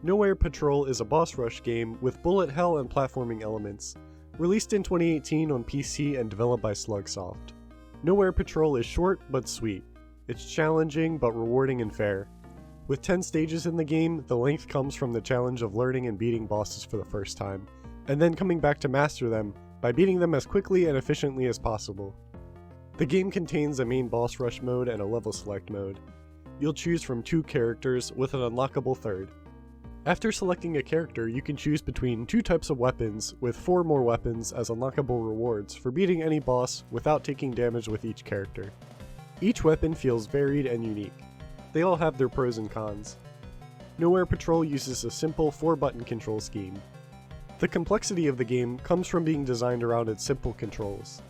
Nowhere Patrol is a boss rush game with bullet hell and platforming elements, released in 2018 on PC and developed by Slugsoft. Nowhere Patrol is short but sweet. It's challenging but rewarding and fair. With 10 stages in the game, the length comes from the challenge of learning and beating bosses for the first time, and then coming back to master them by beating them as quickly and efficiently as possible. The game contains a main boss rush mode and a level select mode. You'll choose from 2 characters with an unlockable third. After selecting a character, you can choose between 2 types of weapons, with 4 more weapons as unlockable rewards for beating any boss without taking damage with each character. Each weapon feels varied and unique. They all have their pros and cons. Nowhere Patrol uses a simple 4-button control scheme. The complexity of the game comes from being designed around its simple controls.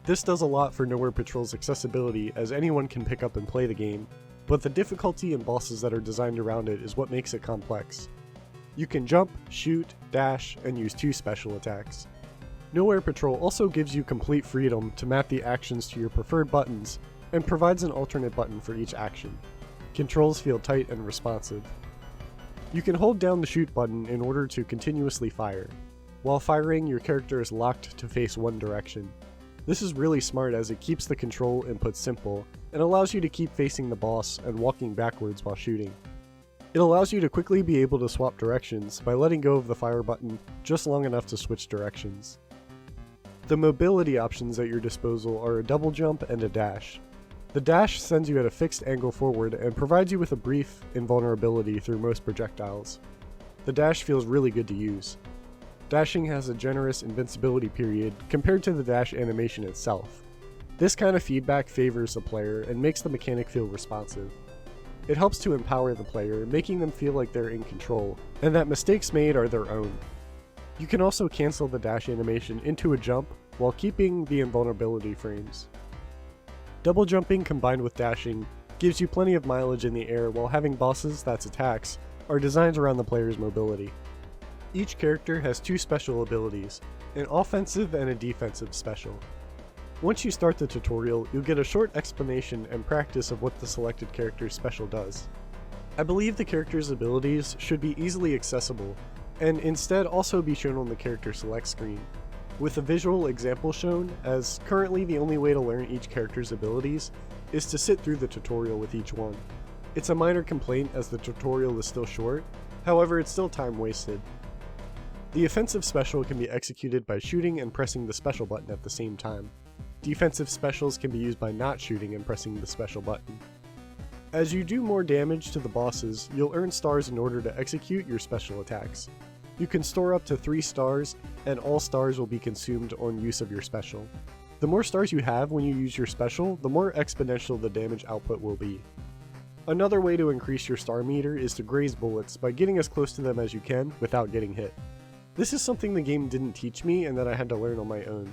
This does a lot for Nowhere Patrol's accessibility, as anyone can pick up and play the game, but the difficulty and bosses that are designed around it is what makes it complex. You can jump, shoot, dash, and use 2 special attacks. Nowhere Patrol also gives you complete freedom to map the actions to your preferred buttons, and provides an alternate button for each action. Controls feel tight and responsive. You can hold down the shoot button in order to continuously fire. While firing, your character is locked to face one direction. This is really smart as it keeps the control input simple, and allows you to keep facing the boss and walking backwards while shooting. It allows you to quickly be able to swap directions by letting go of the fire button just long enough to switch directions. The mobility options at your disposal are a double jump and a dash. The dash sends you at a fixed angle forward and provides you with a brief invulnerability through most projectiles. The dash feels really good to use. Dashing has a generous invincibility period compared to the dash animation itself. This kind of feedback favors the player and makes the mechanic feel responsive. It helps to empower the player, making them feel like they're in control, and that mistakes made are their own. You can also cancel the dash animation into a jump while keeping the invulnerability frames. Double jumping combined with dashing gives you plenty of mileage in the air, while having bosses, that's attacks, are designed around the player's mobility. Each character has 2 special abilities, an offensive and a defensive special. Once you start the tutorial, you'll get a short explanation and practice of what the selected character's special does. I believe the character's abilities should be easily accessible, and instead also be shown on the character select screen, with a visual example shown, as currently the only way to learn each character's abilities is to sit through the tutorial with each one. It's a minor complaint as the tutorial is still short, however it's still time wasted. The offensive special can be executed by shooting and pressing the special button at the same time. Defensive specials can be used by not shooting and pressing the special button. As you do more damage to the bosses, you'll earn stars in order to execute your special attacks. You can store up to 3 stars, and all stars will be consumed on use of your special. The more stars you have when you use your special, the more exponential the damage output will be. Another way to increase your star meter is to graze bullets by getting as close to them as you can without getting hit. This is something the game didn't teach me and that I had to learn on my own.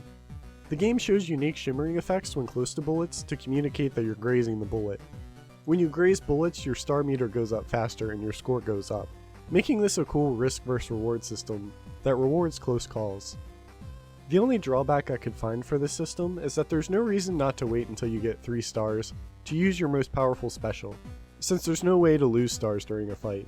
The game shows unique shimmering effects when close to bullets to communicate that you're grazing the bullet. When you graze bullets, your star meter goes up faster and your score goes up, making this a cool risk versus reward system that rewards close calls. The only drawback I could find for this system is that there's no reason not to wait until you get 3 stars to use your most powerful special, since there's no way to lose stars during a fight.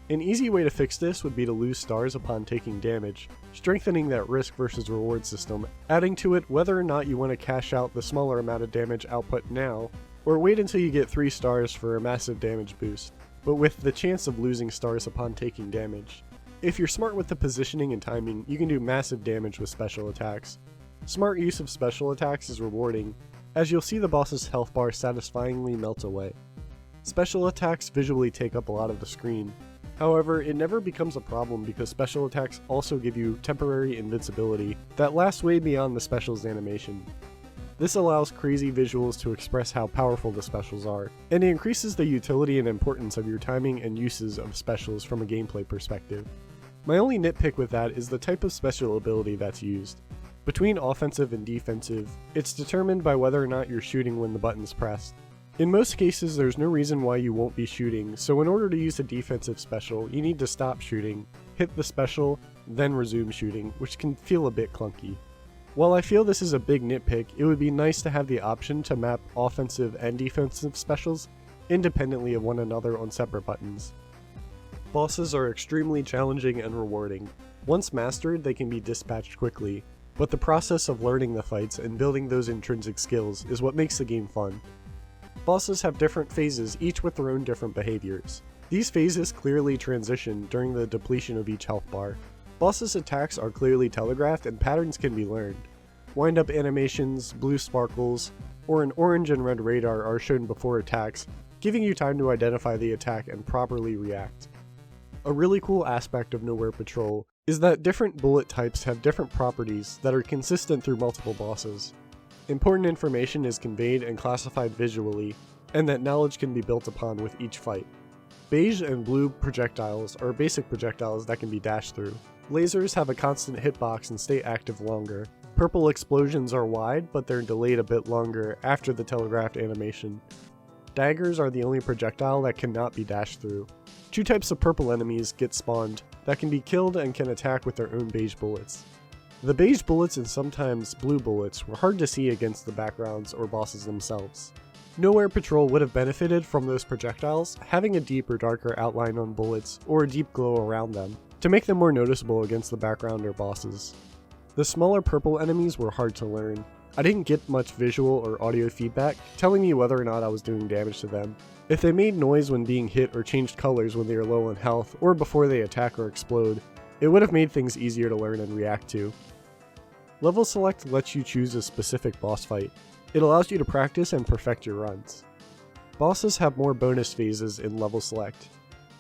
An easy way to fix this would be to lose stars upon taking damage, strengthening that risk versus reward system, adding to it whether or not you want to cash out the smaller amount of damage output now, or wait until you get 3 stars for a massive damage boost, but with the chance of losing stars upon taking damage. If you're smart with the positioning and timing, you can do massive damage with special attacks. Smart use of special attacks is rewarding, as you'll see the boss's health bar satisfyingly melt away. Special attacks visually take up a lot of the screen. However, it never becomes a problem because special attacks also give you temporary invincibility that lasts way beyond the special's animation. This allows crazy visuals to express how powerful the specials are, and it increases the utility and importance of your timing and uses of specials from a gameplay perspective. My only nitpick with that is the type of special ability that's used. Between offensive and defensive, it's determined by whether or not you're shooting when the button's pressed. In most cases, there's no reason why you won't be shooting, so in order to use a defensive special, you need to stop shooting, hit the special, then resume shooting, which can feel a bit clunky. While I feel this is a big nitpick, it would be nice to have the option to map offensive and defensive specials independently of one another on separate buttons. Bosses are extremely challenging and rewarding. Once mastered, they can be dispatched quickly, but the process of learning the fights and building those intrinsic skills is what makes the game fun. Bosses have different phases, each with their own different behaviors. These phases clearly transition during the depletion of each health bar. Bosses' attacks are clearly telegraphed and patterns can be learned. Wind-up animations, blue sparkles, or an orange and red radar are shown before attacks, giving you time to identify the attack and properly react. A really cool aspect of Nowhere Patrol is that different bullet types have different properties that are consistent through multiple bosses. Important information is conveyed and classified visually, and that knowledge can be built upon with each fight. Beige and blue projectiles are basic projectiles that can be dashed through. Lasers have a constant hitbox and stay active longer. Purple explosions are wide, but they're delayed a bit longer after the telegraphed animation. Daggers are the only projectile that cannot be dashed through. Two types of purple enemies get spawned that can be killed and can attack with their own beige bullets. The beige bullets and sometimes blue bullets were hard to see against the backgrounds or bosses themselves. Nowhere Patrol would have benefited from those projectiles having a deep or darker outline on bullets or a deep glow around them to make them more noticeable against the background or bosses. The smaller purple enemies were hard to learn. I didn't get much visual or audio feedback telling me whether or not I was doing damage to them. If they made noise when being hit or changed colors when they are low on health or before they attack or explode, it would have made things easier to learn and react to. Level Select lets you choose a specific boss fight. It allows you to practice and perfect your runs. Bosses have more bonus phases in Level Select,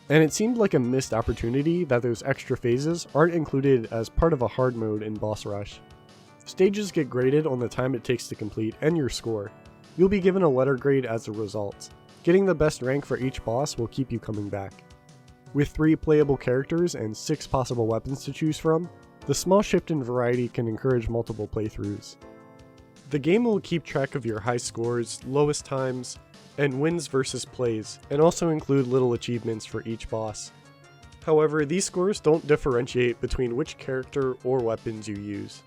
and it seemed like a missed opportunity that those extra phases aren't included as part of a hard mode in Boss Rush. Stages get graded on the time it takes to complete and your score. You'll be given a letter grade as a result. Getting the best rank for each boss will keep you coming back. With 3 playable characters and 6 possible weapons to choose from, the small shift in variety can encourage multiple playthroughs. The game will keep track of your high scores, lowest times, and wins versus plays, and also include little achievements for each boss. However, these scores don't differentiate between which character or weapons you use.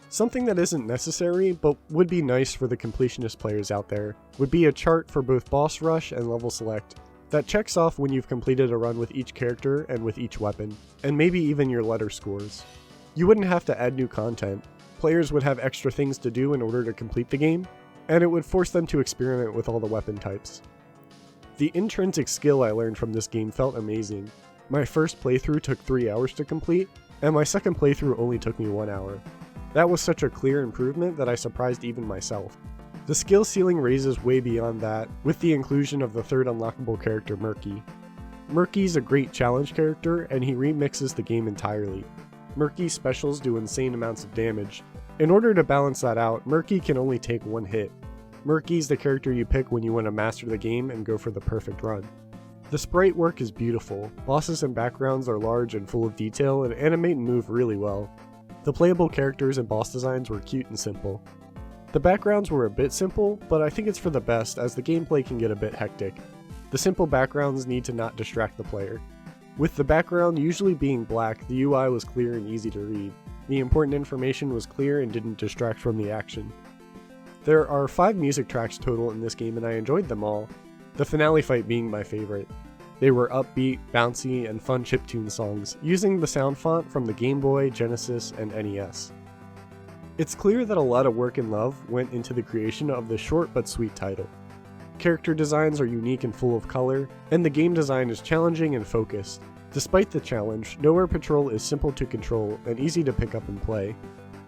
Something that isn't necessary, but would be nice for the completionist players out there, would be a chart for both Boss Rush and Level Select that checks off when you've completed a run with each character and with each weapon, and maybe even your letter scores. You wouldn't have to add new content. Players would have extra things to do in order to complete the game, and it would force them to experiment with all the weapon types. The intrinsic skill I learned from this game felt amazing. My first playthrough took 3 hours to complete, and my second playthrough only took me 1 hour. That was such a clear improvement that I surprised even myself. The skill ceiling raises way beyond that, with the inclusion of the third unlockable character, Murky. Murky's a great challenge character, and he remixes the game entirely. Murky's specials do insane amounts of damage. In order to balance that out, Murky can only take 1 hit. Murky's the character you pick when you want to master the game and go for the perfect run. The sprite work is beautiful. Bosses and backgrounds are large and full of detail and animate and move really well. The playable characters and boss designs were cute and simple. The backgrounds were a bit simple, but I think it's for the best as the gameplay can get a bit hectic. The simple backgrounds need to not distract the player. With the background usually being black, the UI was clear and easy to read. The important information was clear and didn't distract from the action. There are 5 music tracks total in this game and I enjoyed them all, the finale fight being my favorite. They were upbeat, bouncy, and fun chiptune songs, using the sound font from the Game Boy, Genesis, and NES. It's clear that a lot of work and love went into the creation of this short but sweet title. Character designs are unique and full of color, and the game design is challenging and focused. Despite the challenge, Nowhere Patrol is simple to control and easy to pick up and play.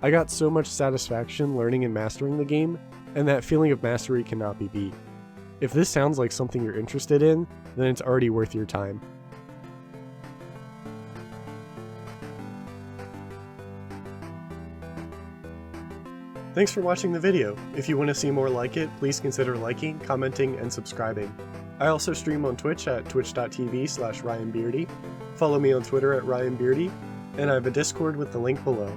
I got so much satisfaction learning and mastering the game, and that feeling of mastery cannot be beat. If this sounds like something you're interested in, then it's already worth your time. Thanks for watching the video. If you want to see more like it, please consider liking, commenting, and subscribing. I also stream on Twitch at twitch.tv/RyanBeardy. Follow me on Twitter at RyanBeardy, and I have a Discord with the link below.